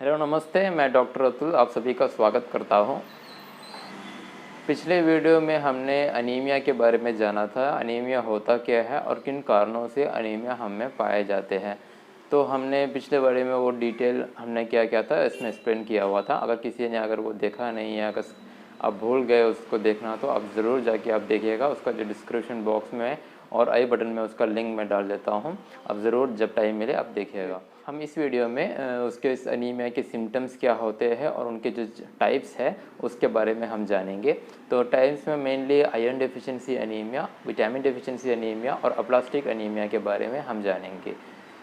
Hello नमस्ते, मैं doctor Atul आप सभी का स्वागत करता हूं। पिछले वीडियो में हमने अनीमिया के बारे में जाना था। अनीमिया होता क्या है और किन कारणों से अनीमिया हम में पाए जाते हैं। तो हमने पिछले वीडियो में वो डिटेल हमने क्या क्या था इसमें एक्सप्लेन किया हुआ था। अगर किसी ने वो देखा नहीं है, अगर आप भूल गए उसको देखना, तो आप ज़रूर जाके आप देखिएगा। उसका जो डिस्क्रिप्शन बॉक्स में और आई बटन में उसका लिंक मैं डाल देता हूँ। आप ज़रूर जब टाइम मिले आप देखिएगा। हम इस वीडियो में उसके इस अनीमिया के सिम्टम्स क्या होते हैं और उनके जो टाइप्स है उसके बारे में हम जानेंगे। तो टाइप्स में mainly iron deficiency anaemia, vitamin deficiency anaemia और अप्लास्टिक अनीमिया के बारे में हम जानेंगे।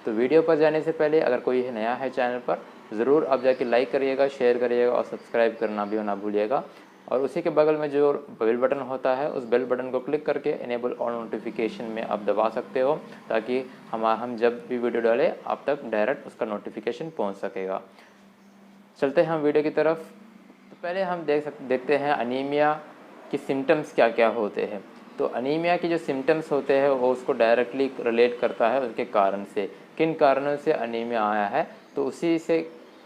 तो वीडियो पर जाने से पहले अगर कोई नया है चैनल पर, ज़रूर आप जाके लाइक करिएगा, शेयर करिएगा और सब्सक्राइब करना भी ना भूलिएगा। और उसी के बगल में जो बेल बटन होता है उस बेल बटन को क्लिक करके इनेबल ऑल नोटिफिकेशन में आप दबा सकते हो, ताकि हम जब भी वीडियो डालें आप तक डायरेक्ट उसका नोटिफिकेशन पहुंच सकेगा। चलते हैं हम वीडियो की तरफ। तो पहले हम देखते हैं अनीमिया की सिम्टम्स क्या क्या होते हैं। तो अनीमिया के जो सिम्टम्स होते हैं वो उसको डायरेक्टली रिलेट करता है उसके कारण से, किन कारणों से अनीमिया आया है, तो उसी से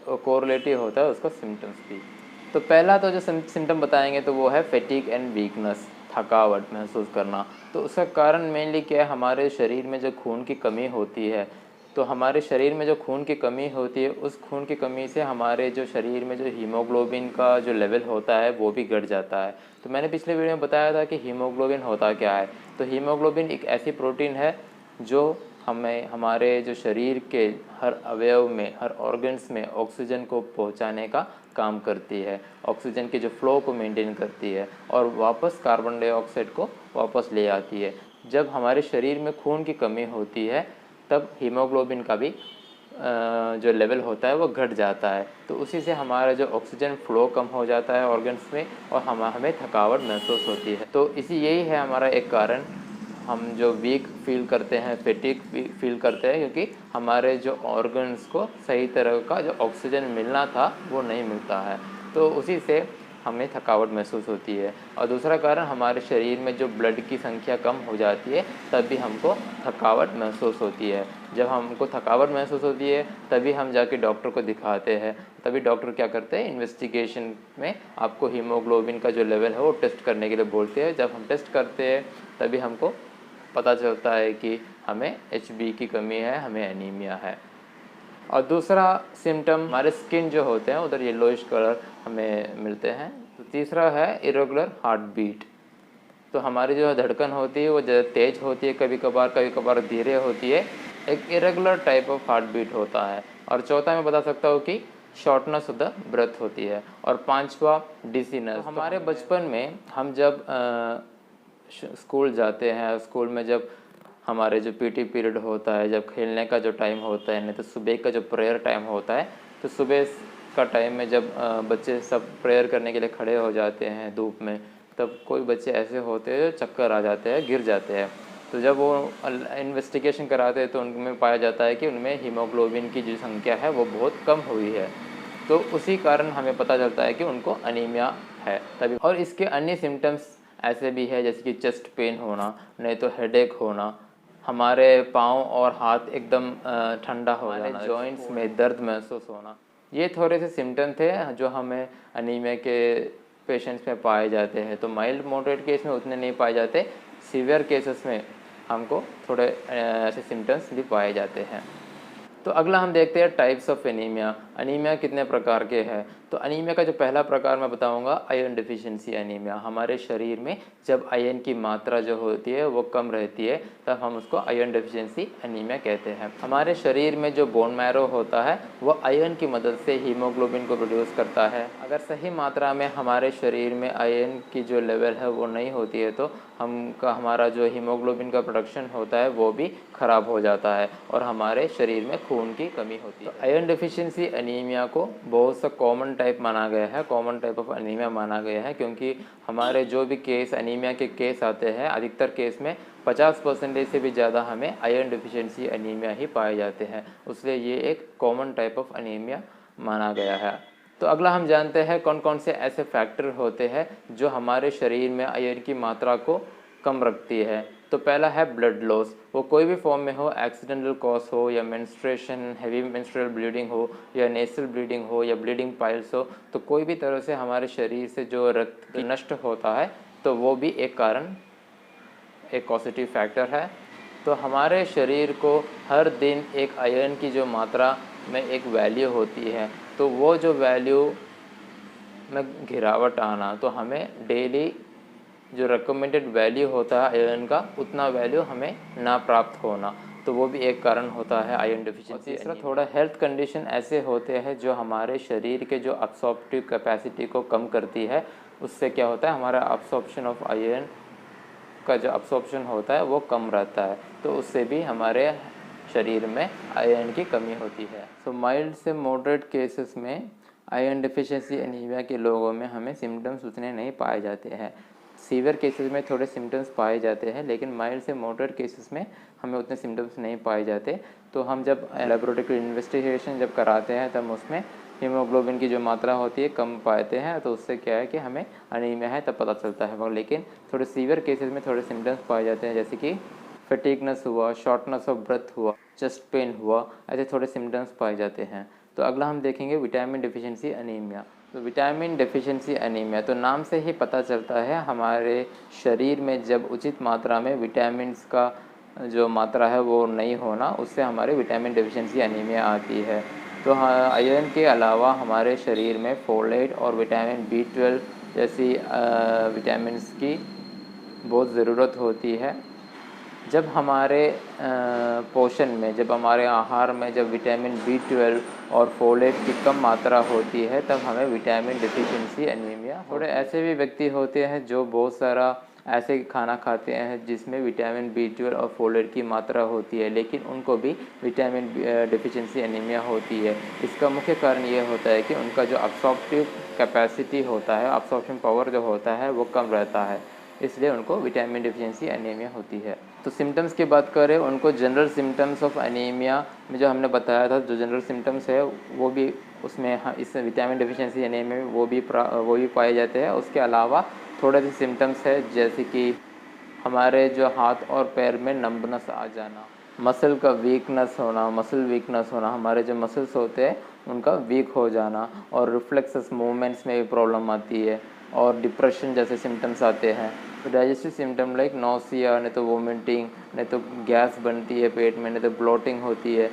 कोरिलेटिव होता है उसका सिम्टम्स भी। तो पहला तो जो सिम्टम बताएंगे तो वो है फैटिग एंड वीकनेस, थकावट महसूस करना। तो उसका कारण मेनली क्या है, हमारे शरीर में जो खून की कमी होती है। तो हमारे शरीर में जो खून की कमी होती है, उस खून की कमी से हमारे जो शरीर में जो हीमोग्लोबिन का जो लेवल होता है वो भी घट जाता है। तो मैंने पिछले वीडियो में बताया था कि हीमोग्लोबिन होता क्या है। तो हीमोग्लोबिन एक ऐसी प्रोटीन है जो हमें हमारे जो शरीर के हर अवयव में, हर ऑर्गन्स में ऑक्सीजन को पहुंचाने का काम करती है, ऑक्सीजन के जो फ्लो को मेंटेन करती है और वापस कार्बन डाइऑक्साइड को वापस ले आती है। जब हमारे शरीर में खून की कमी होती है तब हीमोग्लोबिन का भी जो लेवल होता है वो घट जाता है। तो उसी से हमारा जो ऑक्सीजन फ्लो कम हो जाता है ऑर्गन्स में और हमें थकावट महसूस होती है। तो यही है हमारा एक कारण, हम जो वीक फील करते हैं, फैटिग फील करते हैं, क्योंकि हमारे जो ऑर्गन्स को सही तरह का जो ऑक्सीजन मिलना था वो नहीं मिलता है। तो उसी से हमें थकावट महसूस होती है। और दूसरा कारण, हमारे शरीर में जो ब्लड की संख्या कम हो जाती है तब भी हमको थकावट महसूस होती है। जब हमको थकावट महसूस होती है तभी हम जाके डॉक्टर को दिखाते हैं। तभी डॉक्टर क्या करते हैं, इन्वेस्टिगेशन में आपको हीमोग्लोबिन का जो लेवल है वो टेस्ट करने के लिए बोलते हैं। जब हम टेस्ट करते हैं तभी हमको पता चलता है कि हमें HB की कमी है, हमें एनीमिया है। और दूसरा सिम्टम, हमारे स्किन जो होते हैं उधर येलोइश कलर हमें मिलते हैं। तो तीसरा है इरेगुलर हार्ट बीट। तो हमारी जो धड़कन होती है वो ज़्यादा तेज़ होती है, कभी कभार धीरे होती है। एक irregular type of heart beat होता है। और चौथा मैं बता सकता हूँ कि शॉर्टनेस ऑफ द ब्रेथ होती है। और पांचवा डिजीनेस। तो हमारे बचपन में हम जब स्कूल जाते हैं, स्कूल में जब हमारे जो PT पीरियड होता है, जब खेलने का जो टाइम होता है, नहीं तो सुबह का जो प्रेयर टाइम होता है, तो सुबह का टाइम में जब बच्चे सब प्रेयर करने के लिए खड़े हो जाते हैं धूप में, तब कोई बच्चे ऐसे होते हैं चक्कर आ जाते हैं, गिर जाते हैं। तो जब वो इन्वेस्टिगेशन कराते हैं तो उनमें पाया जाता है कि उनमें हीमोग्लोबिन की जो संख्या है वो बहुत कम हुई है। तो उसी कारण हमें पता चलता है कि उनको अनीमिया है तभी। और इसके अन्य सिम्टम्स ऐसे भी है, जैसे कि चेस्ट पेन होना, नहीं तो हेडेक होना, हमारे पाँव और हाथ एकदम ठंडा हो जाना, जॉइंट्स में दर्द महसूस होना। ये थोड़े से सिम्टम थे जो हमें अनीमिया के पेशेंट्स में पाए जाते हैं। तो माइल्ड मॉडरेट केस में उतने नहीं पाए जाते, सीवियर केसेस में हमको थोड़े ऐसे सिम्टम्स भी पाए जाते हैं। तो अगला हम देखते हैं टाइप्स ऑफ एनीमिया। अनीमिया कितने प्रकार के हैं। तो अनीमिया का जो पहला प्रकार मैं बताऊंगा, आयरन डेफिशिएंसी अनीमिया। हमारे शरीर में जब आयरन की मात्रा जो होती है वो कम रहती है तब हम उसको आयरन डेफिशिएंसी अनीमिया कहते हैं। हमारे शरीर में जो बोन मैरो होता है वो आयरन की मदद से हीमोग्लोबिन को प्रोड्यूस करता है। अगर सही मात्रा में हमारे शरीर में आयरन की जो लेवल है वो नहीं होती है तो हमारा जो हीमोग्लोबिन का प्रोडक्शन होता है वो भी ख़राब हो जाता है और हमारे शरीर में खून की कमी होती है। तो आयरन डेफिशिएंसी अनीमिया को बहुत सा कॉमन टाइप माना गया है, कॉमन टाइप ऑफ अनीमिया माना गया है, क्योंकि हमारे जो भी केस अनीमिया के केस आते हैं अधिकतर केस में 50% से भी ज़्यादा हमें आयरन डेफिशिएंसी अनीमिया ही पाए जाते हैं। इसलिए ये एक कॉमन टाइप ऑफ अनीमिया माना गया है। तो अगला हम जानते हैं कौन कौन से ऐसे फैक्टर होते हैं जो हमारे शरीर में आयरन की मात्रा को कम रखती है। तो पहला है ब्लड लॉस, वो कोई भी फॉर्म में हो, एक्सीडेंटल कॉज हो या मेंस्ट्रुएशन, हैवी मेंस्ट्रुअल ब्लीडिंग हो या नेसल ब्लीडिंग हो या ब्लीडिंग पाइल्स हो, तो कोई भी तरह से हमारे शरीर से जो रक्त नष्ट होता है तो वो भी एक कारण, एक कॉजेटिव फैक्टर है। तो हमारे शरीर को हर दिन एक आयरन की जो मात्रा में एक वैल्यू होती है, तो वो जो वैल्यू में गिरावट आना, तो हमें डेली जो रिकमेंडेड वैल्यू होता है आयरन का, उतना वैल्यू हमें ना प्राप्त होना, तो वो भी एक कारण होता है आयरन डिफिशिएंसी। तीसरा, थोड़ा हेल्थ कंडीशन ऐसे होते हैं जो हमारे शरीर के जो अब्सॉर्प्टिव कैपेसिटी को कम करती है। उससे क्या होता है, हमारा अब्सॉर्प्शन ऑफ आयरन का जो अब्सॉर्प्शन होता है वो कम रहता है, तो उससे भी हमारे शरीर में आयरन की कमी होती है। सो माइल्ड से मॉडरेट केसेस में आयरन डिफिशिएंसी एनीमिया के लोगों में हमें सिम्टम्स उतने नहीं पाए जाते हैं। सीवियर केसेस में थोड़े सिम्टम्स पाए जाते हैं, लेकिन माइल्ड से मॉडरेट केसेस में हमें उतने सिम्टम्स नहीं पाए जाते। तो हम जब लेबोरेटरी इन्वेस्टिगेशन जब कराते हैं तब उसमें हीमोग्लोबिन की जो मात्रा होती है कम पाते हैं, तो उससे क्या है कि हमें अनीमिया है तब पता चलता है। लेकिन थोड़े सीवियर केसेस में थोड़े सिम्टम्स पाए जाते हैं, जैसे कि फटीगनेस हुआ, शॉर्टनेस ऑफ ब्रेथ हुआ, चेस्ट पेन हुआ, ऐसे थोड़े सिम्टम्स पाए जाते हैं। तो अगला हम देखेंगे विटामिन डिफिशिएंसी अनीमिया। तो विटामिन डिफिशिएंसी अनीमिया, तो नाम से ही पता चलता है हमारे शरीर में जब उचित मात्रा में विटामिन्स का जो मात्रा है वो नहीं होना, उससे हमारे विटामिन डिफिशिएंसी अनीमिया आती है। तो हाँ, आयरन के अलावा हमारे शरीर में फोलेट और विटामिन B12 जैसी विटामिन्स की बहुत ज़रूरत होती है। जब हमारे पोषण में, जब हमारे आहार में जब विटामिन B12 और फोलेट की कम मात्रा होती है, तब हमें विटामिन डिफिशिएंसी एनीमिया। थोड़े ऐसे भी व्यक्ति होते हैं जो बहुत सारा ऐसे खाना खाते हैं जिसमें विटामिन B12 और फोलेट की मात्रा होती है, लेकिन उनको भी विटामिन डिफिशिएंसी एनीमिया होती है। इसका मुख्य कारण ये होता है कि उनका जो अब्सॉर्प्टिव कैपेसिटी होता है, अब्सॉर्प्शन पावर जो होता है वो कम रहता है, इसलिए उनको विटामिन डिफिशिएंसी एनीमिया होती है। तो सिम्टम्स की बात करें, उनको जनरल सिम्टम्स ऑफ एनीमिया में जो हमने बताया था, जो जनरल सिम्टम्स है वो भी उसमें इस विटामिन डिफिशिएंसी एनीमिया में वो भी पाए जाते हैं। उसके अलावा थोड़े से सिम्टम्स है, जैसे कि हमारे जो हाथ और पैर में नंबनेस आ जाना, मसल का वीकनेस होना, मसल वीकनेस होना, हमारे जो मसल्स होते हैं उनका वीक हो जाना, और रिफ्लेक्सेस मूवमेंट्स में भी प्रॉब्लम आती है, और डिप्रेशन जैसे सिम्टम्स आते हैं। तो डाइजेस्टिव सिम्टम लाइक नोसिया, नहीं तो वोमिटिंग, नहीं तो गैस बनती है पेट में, नहीं तो ब्लोटिंग होती है,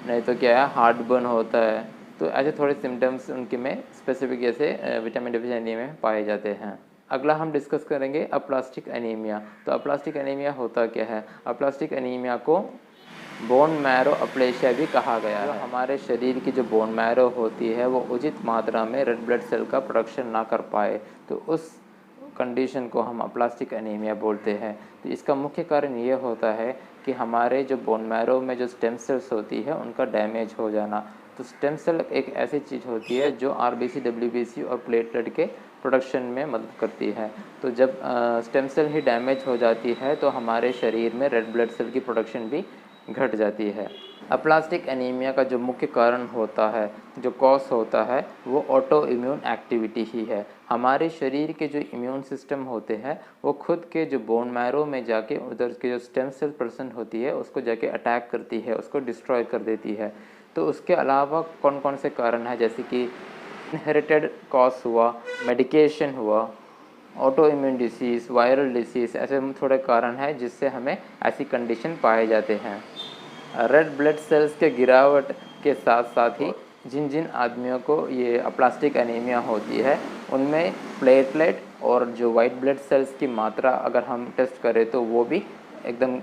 नहीं तो क्या है हार्ट बर्न होता है। तो ऐसे थोड़े सिम्टम्स उनके में स्पेसिफिक ऐसे विटामिन डिफिशिएंसी में पाए जाते हैं। अगला हम डिस्कस करेंगे अप्लास्टिक एनीमिया। तो अप्लास्टिक एनीमिया होता क्या है? अप्लास्टिक एनीमिया को बोन मैरो अप्लेशिया भी कहा गया है। हमारे शरीर की जो बोन मैरो होती है वो उचित मात्रा में रेड ब्लड सेल का प्रोडक्शन ना कर पाए, तो उस कंडीशन को हम अप्लास्टिक एनीमिया बोलते हैं। तो इसका मुख्य कारण ये होता है कि हमारे जो बोन मैरो में जो स्टेम सेल्स होती है उनका डैमेज हो जाना। तो स्टेम सेल एक ऐसी चीज़ होती है जो RBC, WBC और प्लेटलेट के प्रोडक्शन में मदद करती है। तो जब स्टेम सेल ही डैमेज हो जाती है तो हमारे शरीर में रेड ब्लड सेल की प्रोडक्शन भी घट जाती है। अप्लास्टिक एनीमिया का जो मुख्य कारण होता है, जो कॉज होता है, वो ऑटो इम्यून एक्टिविटी ही है। हमारे शरीर के जो इम्यून सिस्टम होते हैं वो खुद के जो बोन मैरो में जाके उधर के जो स्टेम सेल प्रेजेंट होती है उसको जाके अटैक करती है, उसको डिस्ट्रॉय कर देती है। तो उसके अलावा कौन कौन से कारण हैं, जैसे कि इनहेरिटेड कॉज हुआ, मेडिकेशन हुआ, auto immune disease, viral disease, ऐसे थोड़े कारण हैं जिससे हमें ऐसी कंडीशन पाए जाते हैं। रेड ब्लड सेल्स के गिरावट के साथ साथ ही जिन जिन आदमियों को ये अप्लास्टिक एनीमिया होती है उनमें प्लेटलेट और जो वाइट ब्लड सेल्स की मात्रा अगर हम टेस्ट करें तो वो भी एकदम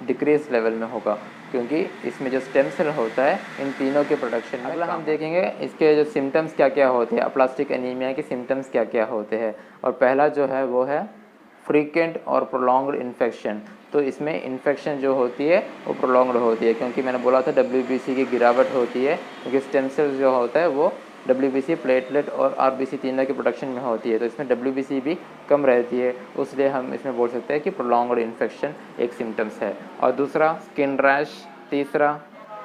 डिक्रीज लेवल में होगा, क्योंकि इसमें जो स्टेम सेल होता है इन तीनों के प्रोडक्शन में। अगला हम देखेंगे इसके जो सिम्टम्स क्या क्या होते हैं, अप्लास्टिक एनीमिया के सिम्टम्स क्या क्या होते हैं। और पहला जो है वो है फ्रीक्वेंट और प्रोलॉन्ग्ड इन्फेक्शन। तो इसमें इन्फेक्शन जो होती है वो प्रोलॉन्ग्ड होती है, क्योंकि मैंने बोला था WBC की गिरावट होती है, क्योंकि स्टेम सेल जो होता है वो WBC, प्लेटलेट और RBC तीनों के प्रोडक्शन में होती है। तो इसमें WBC भी कम रहती है, उसलिए हम इसमें बोल सकते हैं कि प्रोलॉन्ग्ड इन्फेक्शन एक सिम्टम्स है। और दूसरा स्किन रैश, तीसरा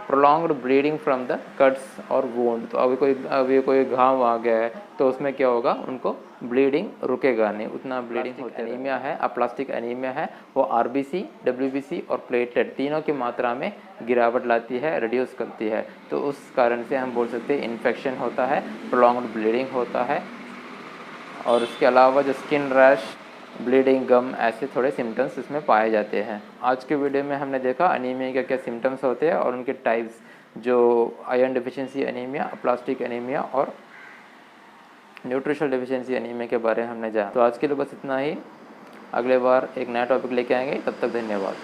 prolonged bleeding from the cuts और वुंड। तो अभी कोई घाव आ गया है तो उसमें क्या होगा, उनको ब्लीडिंग रुकेगा नहीं, उतना ब्लीडिंग होती है। एनीमिया है, अप्लास्टिक एनीमिया है, वो आरबीसी, डब्ल्यूबीसी और प्लेटलेट तीनों की मात्रा में गिरावट लाती है, रिड्यूस करती है। तो उस कारण से हम बोल सकते हैं इन्फेक्शन होता है, प्रोलॉन्ग्ड ब्लीडिंग होता है। और उसके अलावा जो स्किन रैश, ब्लीडिंग, गम, ऐसे थोड़े सिम्टम्स इसमें पाए जाते हैं। आज के वीडियो में हमने देखा अनीमिया के क्या सिम्टम्स होते हैं और उनके टाइप्स, जो iron deficiency anaemia, plastic anaemia और न्यूट्रिशनल डिफिशिएंसी एनीमिया के बारे में हमने जाना। तो आज के लिए बस इतना ही, अगले बार एक नया टॉपिक लेके आएंगे, तब तक धन्यवाद।